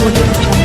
audio jungle.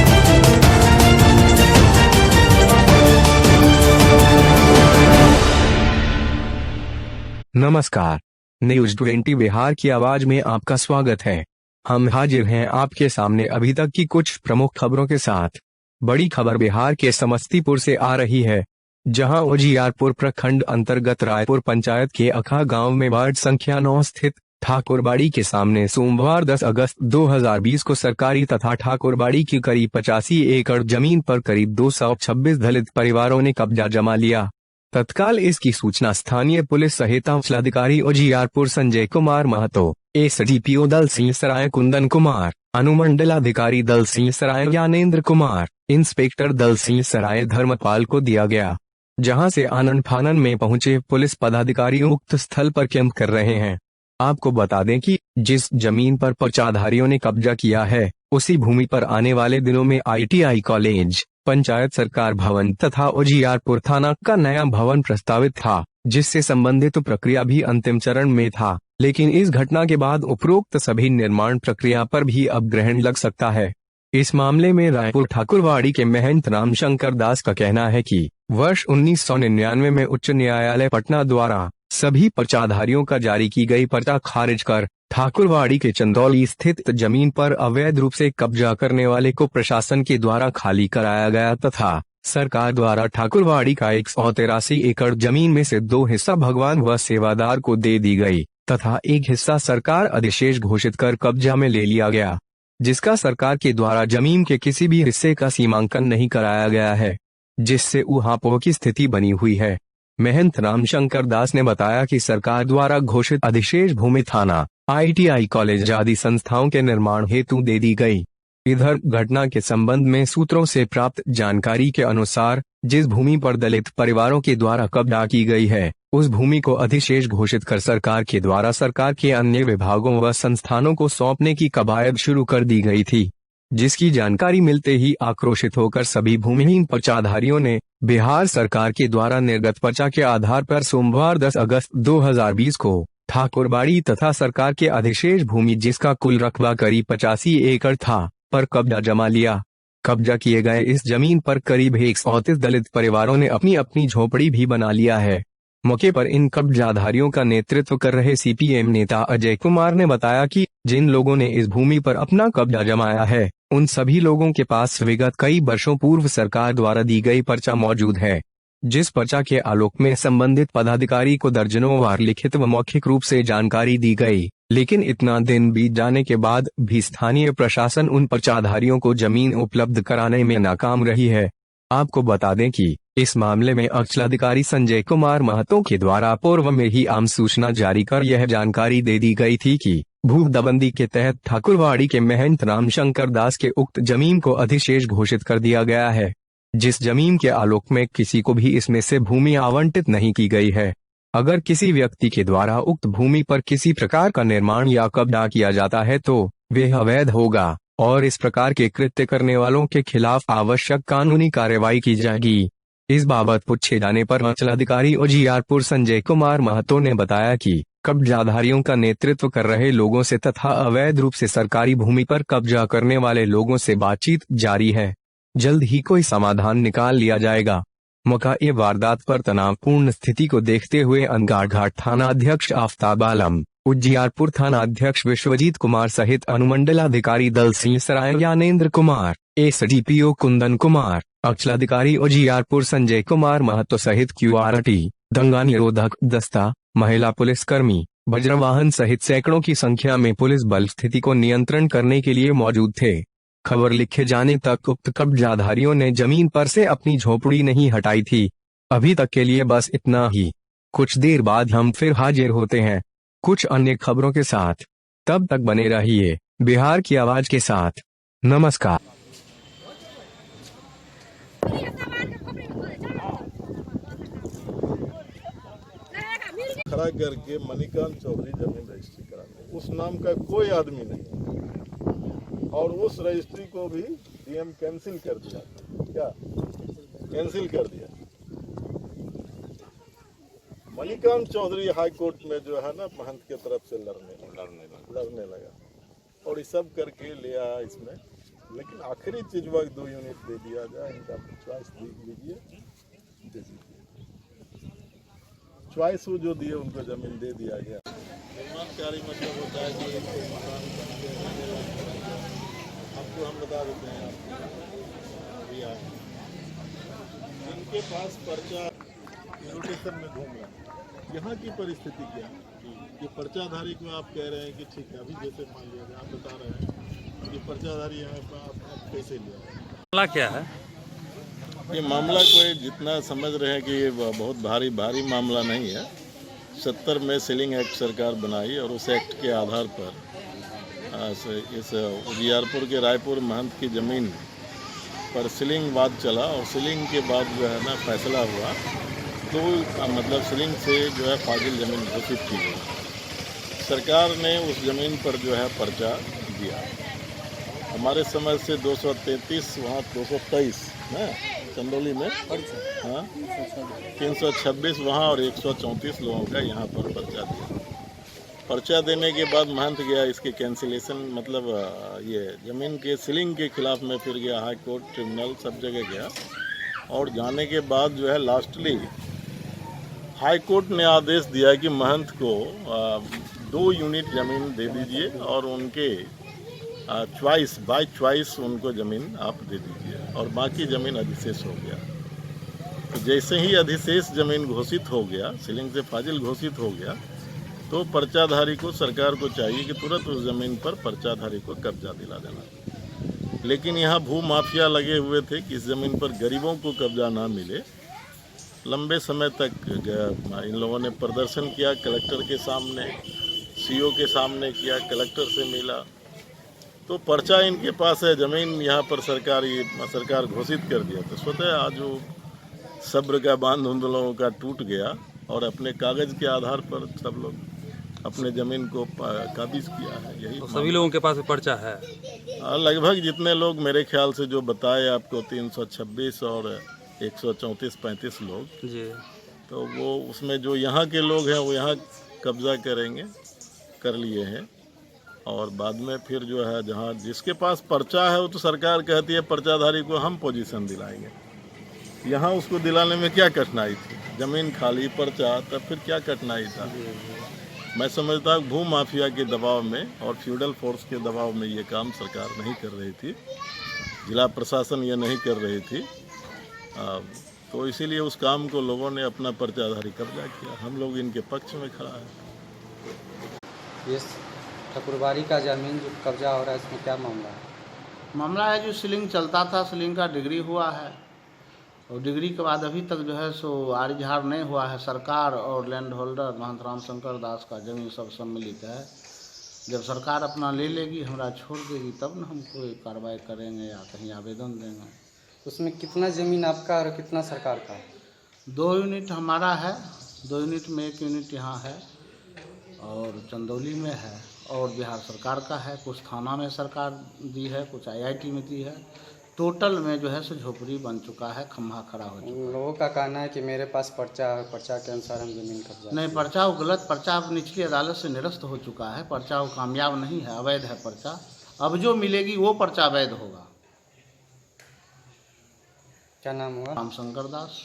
नमस्कार, news 20 Bihar की आवाज में आपका स्वागत है। हम हाजिर हैं आपके सामने अभी तक की कुछ प्रमुख खबरों के साथ। बड़ी खबर बिहार के समस्तीपुर से आ रही है, जहां उजियारपुर प्रखंड अंतर्गत रायपुर पंचायत के अखा गांव में वार्ड संख्या 9 स्थित ठाकुरबाड़ी के सामने सोमवार 10 अगस्त 2020 को सरकारी तथा ठाकुरबाड़ी की करीब 85 एकड़ जमीन पर करीब 226 दलित परिवारों ने कब्जा जमा लिया। तत्काल इसकी सूचना स्थानीय पुलिस सहायता अंचलाधिकारी उजियारपुर संजय कुमार महतो, एसडीपीओ दल सिंह सराय कुंदन कुमार, अनुमंडलाधिकारी दल सिंह सराय ज्ञानेंद्र कुमार, इंस्पेक्टर दल सिंह सराय धर्मपाल को दिया गया, जहां से आनन फानन में पहुंचे पुलिस पदाधिकारी उक्त स्थल पर कैंप कर रहे हैं। आपको बता दें कि जिस जमीन पर पर्चाधारियों ने कब्जा किया है, उसी भूमि पर आने वाले दिनों में ITI कॉलेज, पंचायत सरकार भवन तथा उजियारपुर थाना का नया भवन प्रस्तावित था, जिससे संबंधित प्रक्रिया भी अंतिम चरण में था। लेकिन इस घटना के बाद उपरोक्त सभी निर्माण प्रक्रिया पर भी अब ग्रहण लग सकता है। इस मामले में रायपुर ठाकुरवाड़ी के महंत रामशंकर दास का कहना है कि वर्ष 1999 में उच्च न्यायालय पटना द्वारा सभी पर्चाधारियों का जारी की गई पर्चा खारिज कर ठाकुरवाड़ी के चंदौली स्थित जमीन पर अवैध रूप से कब्जा करने वाले को प्रशासन के द्वारा खाली कराया गया तथा सरकार द्वारा ठाकुरवाड़ी का 183 एकड़ जमीन में से 2 हिस्सा भगवान व सेवादार को दे दी गई तथा एक हिस्सा सरकार अधिशेष घोषित कर कब्जा में ले लिया गया, जिसका सरकार के द्वारा जमीन के किसी भी हिस्से का सीमांकन नहीं कराया गया है, जिससे ऊहापोह की स्थिति बनी हुई है। महंत रामशंकर दास ने बताया कि सरकार द्वारा घोषित अधिशेष भूमि थाना, ITI कॉलेज आदि संस्थाओं के निर्माण हेतु दे दी गई। इधर घटना के संबंध में सूत्रों से प्राप्त जानकारी के अनुसार जिस भूमि पर दलित परिवारों के द्वारा कब्जा की गई है, उस भूमि को अधिशेष घोषित कर सरकार के द्वारा सरकार के अन्य विभागों व संस्थानों को सौंपने की कवायद शुरू कर दी गई थी, जिसकी जानकारी मिलते ही आक्रोशित होकर सभी भूमिहीन पर्चाधारियों ने बिहार सरकार के द्वारा निर्गत पर्चा के आधार पर सोमवार 10 अगस्त 2020 को ठाकुरबाड़ी तथा सरकार के अधिशेष भूमि, जिसका कुल रकबा करीब 85 एकड़ था, पर कब्जा जमा लिया। कब्जा किए गए इस जमीन पर करीब 138 दलित परिवारों ने अपनी अपनी झोपड़ी भी बना लिया है। मौके पर इन कब्जाधारियों का नेतृत्व कर रहे CPM नेता अजय कुमार ने बताया कि जिन लोगों ने इस भूमि पर अपना कब्जा जमाया है, उन सभी लोगों के पास विगत कई वर्षों पूर्व सरकार द्वारा दी गई पर्चा मौजूद है, जिस पर्चा के आलोक में संबंधित पदाधिकारी को दर्जनों बार लिखित व मौखिक रूप से जानकारी दी गई, लेकिन इतना दिन बीत जाने के बाद भी स्थानीय प्रशासन उन पर्चाधारियों को जमीन उपलब्ध कराने में नाकाम रही है। आपको बता दें कि इस मामले में अंचलाधिकारी संजय कुमार महतो के द्वारा पूर्व में ही आम सूचना जारी कर यह जानकारी दे दी गई थी कि भूदबंदी के तहत ठाकुरवाड़ी के महंत रामशंकर दास के उक्त जमीन को अधिशेष घोषित कर दिया गया है, जिस जमीन के आलोक में किसी को भी इसमें से भूमि आवंटित नहीं की गई है। अगर किसी व्यक्ति के द्वारा उक्त भूमि पर किसी प्रकार का निर्माण या कब्जा किया जाता है तो वह अवैध होगा और इस प्रकार के कृत्य करने वालों के खिलाफ आवश्यक कानूनी कार्रवाई की जाएगी। इस बाबत पूछे जाने पर अंचलाधिकारी उजियारपुर संजय कुमार महतो ने बताया कि कब्जाधारियों का नेतृत्व कर रहे लोगों से तथा अवैध रूप से सरकारी भूमि पर कब्जा करने वाले लोगों से बातचीत जारी है। जल्द ही कोई समाधान निकाल लिया जाएगा। मौका-ए वारदात पर तनावपूर्ण स्थिति को देखते हुए अनगारघाट थाना अध्यक्ष आफताब आलम, उजियारपुर थाना अध्यक्ष विश्वजीत कुमार सहित अनुमंडलाधिकारी दल सिंह सराय ज्ञानेंद्र कुमार, एसडीपीओ कुंदन कुमार, अंचलाधिकारी उजियारपुर संजय कुमार महतो सहित QRT, दंगा निरोधक दस्ता, महिला पुलिसकर्मी, वज्रवाहन सहित सैकड़ों की संख्या में पुलिस बल स्थिति को नियंत्रण करने के लिए मौजूद थे। खबर लिखे जाने तक उक्त कब्जाधारियों ने जमीन पर से अपनी झोपड़ी नहीं हटाई थी। अभी तक के लिए बस इतना ही। कुछ देर बाद हम फिर हाजिर होते हैं कुछ अन्य खबरों के साथ। तब तक बने रहिए बिहार की आवाज के साथ। नमस्कार। खड़ा करके मणिकांत चौधरी जमीन रजिस्ट्री कराने, उस नाम का कोई आदमी नहीं, और उस रजिस्ट्री को भी DM कैंसिल कर दिया। क्या कैंसिल कर दिया? मणिकांत चौधरी हाई कोर्ट में जो है ना महंत के तरफ से लड़ने लगा और ये सब करके लिया इसमें लेकिन आखिरी चीज वक्त 2 यूनिट दे दिया जाए, इनका चॉइस लीजिए, दे दीजिए। चॉइस वो जो दिए उनको जमीन दे दिया गया। निर्माणकारी मतलब होता है कि एक मकान बनते हैं, आपको हम बता देते हैं, अभी आए जिनके पास पर्चा रोटेशन में घूम रहा है, यहाँ की परिस्थिति क्या है? ये पर्चाधारी को आप कह रहे हैं कि ठीक है, अभी जैसे मान लिया आप बता रहे हैं कि पर्चाधारी यहाँ पर आप कैसे लिया, मामला क्या है? ये मामला कोई जितना समझ रहे हैं कि ये बहुत भारी मामला नहीं है। 70 में सीलिंग एक्ट सरकार बनाई और उस एक्ट के आधार पर इस उजियारपुर के रायपुर महंत की ज़मीन पर सीलिंग वाद चला और सीलिंग के बाद जो है ना फैसला हुआ, तो मतलब सीलिंग से जो है फाजिल ज़मीन घोषित की गई। सरकार ने उस ज़मीन पर जो है पर्चा दिया। हमारे समझ से 233 वहाँ 223 ना चंदौली में, हाँ 326 वहाँ और 134 लोगों का यहाँ पर पर्चा दिया। पर्चा देने के बाद महंत गया इसके कैंसिलेशन, मतलब ये ज़मीन के सीलिंग के खिलाफ में फिर गया हाई कोर्ट, ट्रिब्यूनल, सब जगह गया और जाने के बाद जो है लास्टली हाई कोर्ट ने आदेश दिया कि महंत को 2 यूनिट ज़मीन दे दीजिए और उनके चॉइस बाय चॉइस उनको ज़मीन आप दे दीजिए और बाकी ज़मीन अधिशेष हो गया। तो जैसे ही अधिशेष ज़मीन घोषित हो गया, सीलिंग से फाजिल घोषित हो गया, तो पर्चाधारी को, सरकार को चाहिए कि तुरंत उस ज़मीन पर पर्चाधारी को कब्जा दिला देना। लेकिन यहाँ भू माफिया लगे हुए थे कि इस ज़मीन पर गरीबों को कब्जा ना मिले। लंबे समय तक इन लोगों ने प्रदर्शन किया, कलेक्टर के सामने, सीओ के सामने किया, कलेक्टर से मिला, तो पर्चा इनके पास है, ज़मीन यहाँ पर सरकार घोषित कर दिया। तो स्वतः आज वो सब्र का बांध उन लोगों का टूट गया और अपने कागज़ के आधार पर सब लोग अपने ज़मीन को काबिज किया है। यही तो सभी लोगों के पास पर्चा है? लगभग जितने लोग, मेरे ख्याल से जो बताए आपको 326 और 134-35 लोग जी। तो वो उसमें जो यहाँ के लोग हैं वो यहाँ कब्जा करेंगे, कर लिए हैं और बाद में फिर जो है जहाँ जिसके पास पर्चा है वो तो सरकार कहती है पर्चाधारी को हम पोजीशन दिलाएंगे। यहाँ उसको दिलाने में क्या कठिनाई थी? ज़मीन खाली, पर्चा, तब फिर क्या कठिनाई था? मैं समझता हूँ भू माफिया के दबाव में और फ्यूडल फोर्स के दबाव में ये काम सरकार नहीं कर रही थी, जिला प्रशासन ये नहीं कर रही थी, तो इसीलिए उस काम को लोगों ने अपना पर्चाधारी कब्जा किया। हम लोग इनके पक्ष में खड़ा है। ये ठाकुरबाड़ी का ज़मीन जो कब्जा हो रहा है, इसमें क्या मामला है? मामला है जो सीलिंग चलता था, सीलिंग का डिग्री हुआ है और डिग्री के बाद अभी तक जो है सो आड़-झाड़ नहीं हुआ है। सरकार और लैंड होल्डर महंत रामशंकर दास का जमीन सब सम्मिलित है। जब सरकार अपना ले लेगी, हमरा छोड़ देगी, तब न हम कोई कार्रवाई करेंगे या कहीं आवेदन देंगे। उसमें कितना ज़मीन आपका और कितना सरकार का है? 2 यूनिट हमारा है, 2 यूनिट में 1 यूनिट यहाँ है और चंदौली में है और बिहार सरकार का है। कुछ थाना में सरकार दी है, कुछ IIT में दी है। टोटल में जो है सो झोपड़ी बन चुका है, खम्भा खड़ा हो चुका है। लोगों का कहना है कि मेरे पास पर्चा है, पर्चा के अनुसार हम ज़मीन कब्जा। नहीं, पर्चा वो गलत, पर्चा अब निचली अदालत से निरस्त हो चुका है। पर्चा वो कामयाब नहीं है, अवैध है पर्चा। अब जो मिलेगी वो पर्चा वैध होगा। क्या नाम हुआ? रामशंकर दास।